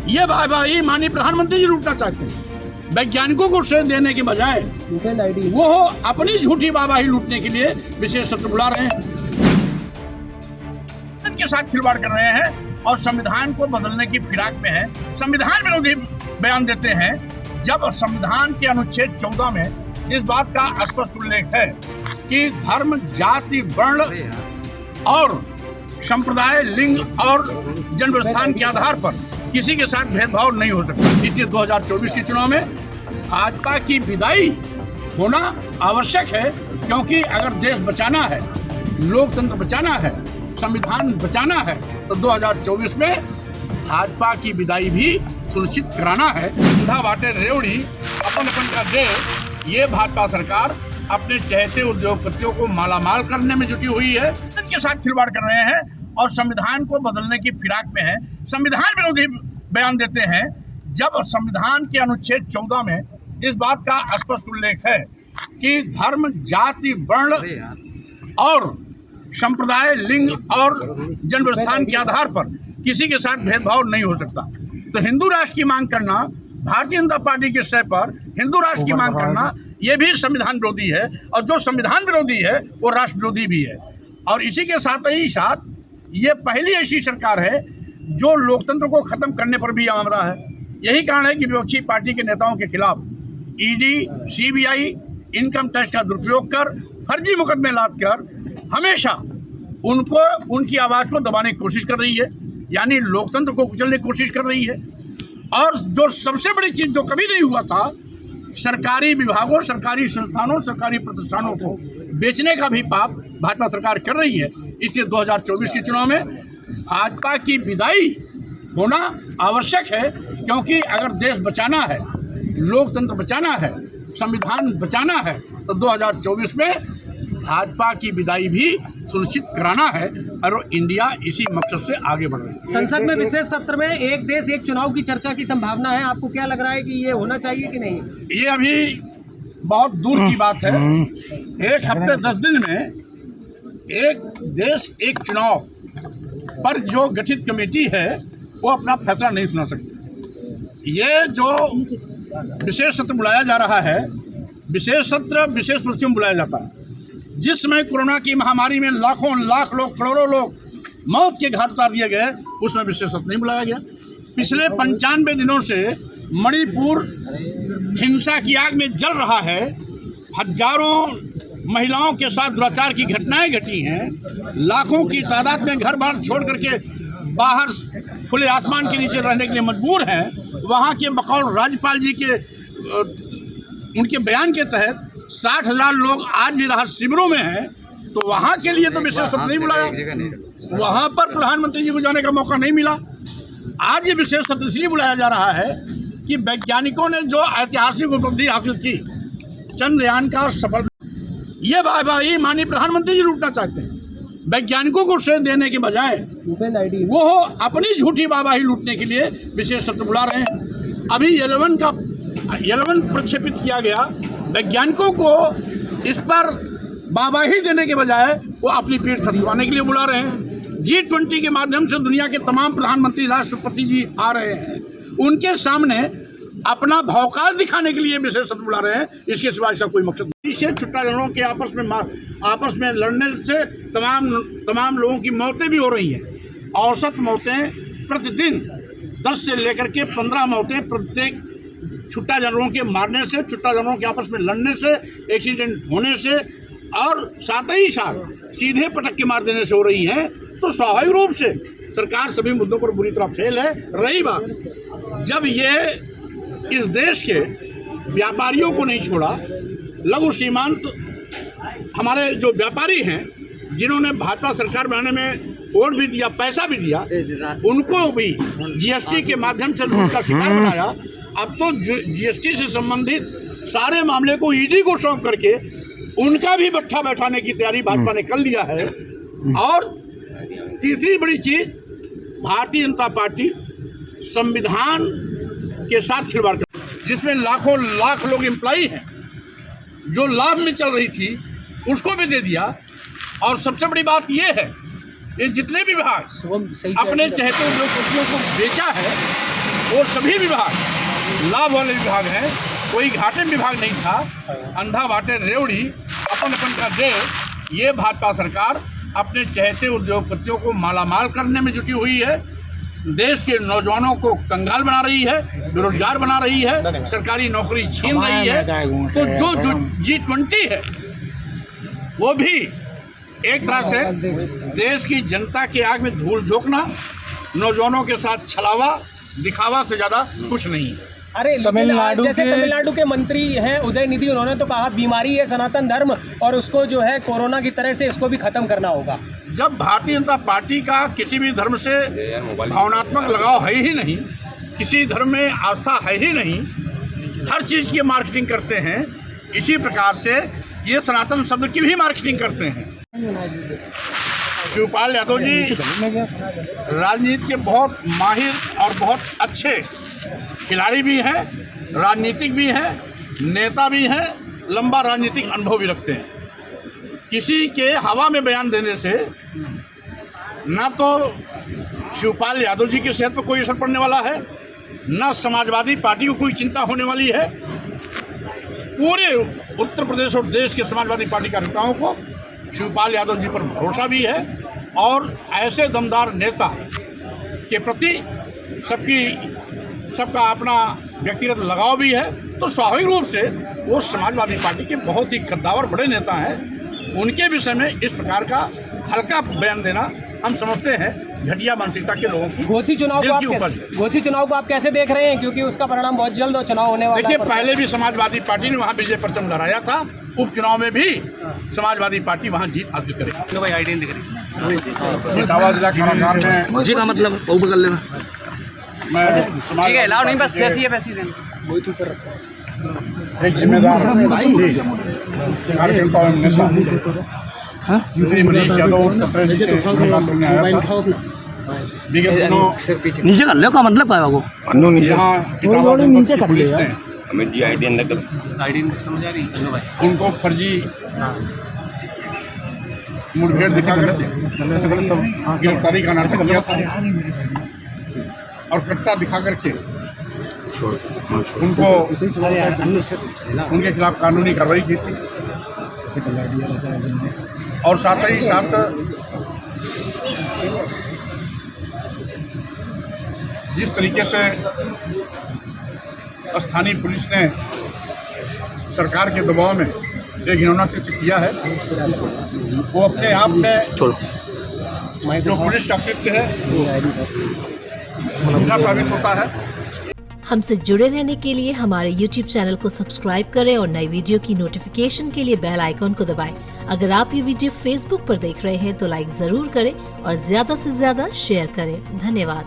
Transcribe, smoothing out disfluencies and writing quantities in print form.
ये भाई माननीय प्रधानमंत्री जी लूटना चाहते हैं। वैज्ञानिकों को श्रेय देने के बजाय वो अपनी झूठी वाहवाही लूटने के लिए विशेष सत्र बुला रहे हैं, के साथ खिलवाड़ कर रहे हैं और संविधान को बदलने की फिराक में है। संविधान विरोधी बयान देते हैं जब संविधान के अनुच्छेद 14 में इस बात का स्पष्ट उल्लेख है कि धर्म, जाति, वर्ण और संप्रदाय, लिंग और जन्म स्थान के आधार पर किसी के साथ भेदभाव नहीं हो सकता। इसलिए 2024 के चुनाव में भाजपा की विदाई होना आवश्यक है, क्योंकि अगर देश बचाना है, लोकतंत्र बचाना है, संविधान बचाना है तो 2024 में भाजपा की विदाई भी सुनिश्चित कराना है। सुधा बाटे रेवड़ी अपन का दे, ये भाजपा सरकार अपने चहेते उद्योगपतियों को मालामाल करने में जुटी हुई है, के साथ खिलवाड़ कर रहे हैं और संविधान को बदलने की फिराक में है। संविधान विरोधी बयान देते हैं जब संविधान के अनुच्छेद 14 में इस बात का स्पष्ट उल्लेख है कि धर्म, जाति, वर्ण और संप्रदाय, लिंग और जन्म स्थान के आधार पर किसी के साथ भेदभाव नहीं हो सकता। तो हिंदू राष्ट्र की मांग करना, भारतीय जनता पार्टी के स्तर पर हिंदू राष्ट्र की मांग करना, ये भी संविधान विरोधी है और जो संविधान विरोधी है वो राष्ट्र विरोधी भी है। और इसी के साथ ही साथ ये पहली ऐसी सरकार है जो लोकतंत्र को खत्म करने पर भी आमरा है। यही कारण है कि विपक्षी पार्टी के नेताओं के खिलाफ ईडी, सीबीआई इनकम टैक्स का दुरुपयोग कर, फर्जी मुकदमे लाद कर हमेशा उनको, उनकी आवाज़ को दबाने की कोशिश कर रही है, यानी लोकतंत्र को कुचलने की कोशिश कर रही है। और जो सबसे बड़ी चीज़ जो कभी नहीं हुआ था, सरकारी विभागों, सरकारी संस्थानों, सरकारी प्रतिष्ठानों को बेचने का भी पाप भाजपा सरकार कर रही है। इसलिए 2024 के चुनाव में भाजपा की विदाई होना आवश्यक है, क्योंकि अगर देश बचाना है, लोकतंत्र बचाना है, संविधान बचाना है तो 2024 में भाजपा की विदाई भी सुनिश्चित कराना है और इंडिया इसी मकसद से आगे बढ़ रही है। संसद में विशेष सत्र में एक देश एक चुनाव की चर्चा की संभावना है, आपको क्या लग रहा है कि ये होना चाहिए कि नहीं? ये अभी बहुत दूर की बात है। एक हफ्ते 10 दिन में एक देश एक चुनाव पर जो गठित कमेटी है वो अपना फैसला नहीं सुना सकती। ये जो विशेष सत्र बुलाया जा रहा है, विशेष सत्र विशेष परिस्थितियों में बुलाया जाता है। जिस समय कोरोना की महामारी में लाखों लाख लोग, करोड़ों लोग मौत के घाट उतार दिए गए, उसमें विशेष सत्र नहीं बुलाया गया। पिछले 95 दिनों से मणिपुर हिंसा की आग में जल रहा है, हजारों महिलाओं के साथ दुराचार की घटनाएं घटी हैं, लाखों की तादाद में घर बार छोड़ करके बाहर खुले आसमान के नीचे रहने के लिए मजबूर हैं। वहाँ के बकौल राज्यपाल जी के उनके बयान के तहत 60,000 लोग आज भी राहत शिविरों में हैं, तो वहाँ के लिए तो विशेष सत्र नहीं बुलाया, वहाँ पर प्रधानमंत्री जी को जाने का मौका नहीं मिला। आज ये विशेष सत्र इसलिए बुलाया जा रहा है कि वैज्ञानिकों ने जो ऐतिहासिक उपलब्धि हासिल की, चंद्रयान का सफल, ये भाई माननीय प्रधानमंत्री जी लूटना चाहते हैं। वैज्ञानिकों को श्रेय देने के बजाय वो अपनी झूठी वाहवाही लूटने के लिए विशेष सत्र बुला रहे हैं। अभी 11 प्रक्षेपित किया गया, वैज्ञानिकों को इस पर वाहवाही देने के बजाय वो अपनी पीठ थपथपाने के लिए बुला रहे हैं। G20 के माध्यम से दुनिया के तमाम प्रधानमंत्री, राष्ट्रपति जी आ रहे हैं, उनके सामने अपना भौकाल दिखाने के लिए विशेष सत्र बुला रहे हैं। इसके सिवा इसका कोई मकसद नहीं। इससे छुट्टा जनों के आपस में लड़ने से तमाम लोगों की मौतें भी हो रही हैं। औसत मौतें प्रतिदिन 10 से लेकर के 15 मौतें प्रत्येक छुट्टा जानवरों के मारने से, छुट्टा जानवरों के आपस में लड़ने से, एक्सीडेंट होने से और साथ ही साथ सीधे पटक के मार देने से हो रही है। तो स्वाभाविक रूप से सरकार सभी मुद्दों पर बुरी तरह फेल है। रही बात, जब ये इस देश के व्यापारियों को नहीं छोड़ा, लघु सीमांत हमारे जो व्यापारी हैं जिन्होंने भाजपा सरकार बनाने में वोट भी दिया, पैसा भी दिया, उनको भी जीएसटी के माध्यम से लूट का शिकार बनाया। अब तो जीएसटी से संबंधित सारे मामले को ईडी को सौंप करके उनका भी बट्ठा बैठाने की तैयारी भाजपा ने कर लिया है। और तीसरी बड़ी चीज, भारतीय जनता पार्टी संविधान के साथ खिलवाड़ कर, जिसमें लाखों लाख लोग एम्प्लॉई हैं, जो लाभ में चल रही थी उसको भी दे दिया। और सबसे बड़ी बात यह है, ये जितने भी विभाग अपने चहेते उद्योगपतियों को बेचा है, वो सभी विभाग लाभ वाले विभाग हैं, कोई घाटे में विभाग नहीं था। अंधा बाटे रेवड़ी अपन का दे, ये भाजपा सरकार अपने चहेते उद्योगपतियों को मालामाल करने में जुटी हुई है, देश के नौजवानों को कंगाल बना रही है, बेरोजगार बना रही है, सरकारी नौकरी छीन रही है। तो जो G20 है वो भी एक तरह से देश की जनता की आग में धूल झोंकना, नौजवानों के साथ छलावा दिखावा से ज़्यादा कुछ नहीं है। अरे तमिलनाडु के मंत्री हैं उदयनिधि, उन्होंने तो कहा बीमारी है सनातन धर्म और उसको जो है कोरोना की तरह से इसको भी खत्म करना होगा। जब भारतीय जनता पार्टी का किसी भी धर्म से भावनात्मक लगाव है ही नहीं, किसी धर्म में आस्था है ही नहीं, हर चीज़ की मार्केटिंग करते हैं, इसी प्रकार से ये सनातन शब्द की भी मार्केटिंग करते हैं। शिवपाल यादव जी राजनीति के बहुत माहिर और बहुत अच्छे खिलाड़ी भी हैं, राजनीतिक भी हैं, नेता भी हैं, लंबा राजनीतिक अनुभव भी रखते हैं। किसी के हवा में बयान देने से ना तो शिवपाल यादव जी की सेहत पर कोई असर पड़ने वाला है, ना समाजवादी पार्टी को कोई चिंता होने वाली है। पूरे उत्तर प्रदेश और देश के समाजवादी पार्टी कार्यकर्ताओं को शिवपाल यादव जी पर भरोसा भी है और ऐसे दमदार नेता के प्रति सबका अपना व्यक्तिगत लगाव भी है। तो स्वाभाविक रूप से वो समाजवादी पार्टी के बहुत ही कद्दावर बड़े नेता हैं, उनके विषय में इस प्रकार का हल्का बयान देना हम समझते हैं घटिया मानसिकता के लोगों की। घोसी चुनाव को आप कैसे देख रहे हैं, क्योंकि उसका परिणाम बहुत जल्द चुनाव होने वाला है। देखिए, पहले भी समाजवादी पार्टी ने वहाँ विजय परचम लहराया था, उपचुनाव में भी समाजवादी पार्टी वहाँ जीत हासिल करेगी। जी का मतलब वो बगल में मैं ठीक है, लाओ नहीं बस जैसी है वैसी देना। एक जिम्मेदार कार्यकर्ता और नेता श्री मनीष यादव नीचे कर लो का मतलब क्या है वो नीचे कर लिया हमें जी आईडी समझ आ रही है भाई। उनको फर्जी मुठभेड़ दिखाकर गिरफ्तारी का नाटक किया था और कट्टा दिखा करके उनको उनके खिलाफ कानूनी कार्रवाई की थी। और साथ ही साथ जिस तरीके से स्थानीय पुलिस ने सरकार के दबाव में एक घिनौना कृत्य किया है, वो अपने आप में जो पुलिस का कृत्य है झूठा साबित होता है। हमसे जुड़े रहने के लिए हमारे YouTube चैनल को सब्सक्राइब करें और नई वीडियो की नोटिफिकेशन के लिए बेल आइकॉन को दबाएं। अगर आप ये वीडियो Facebook पर देख रहे हैं तो लाइक जरूर करें और ज्यादा से ज्यादा शेयर करें। धन्यवाद।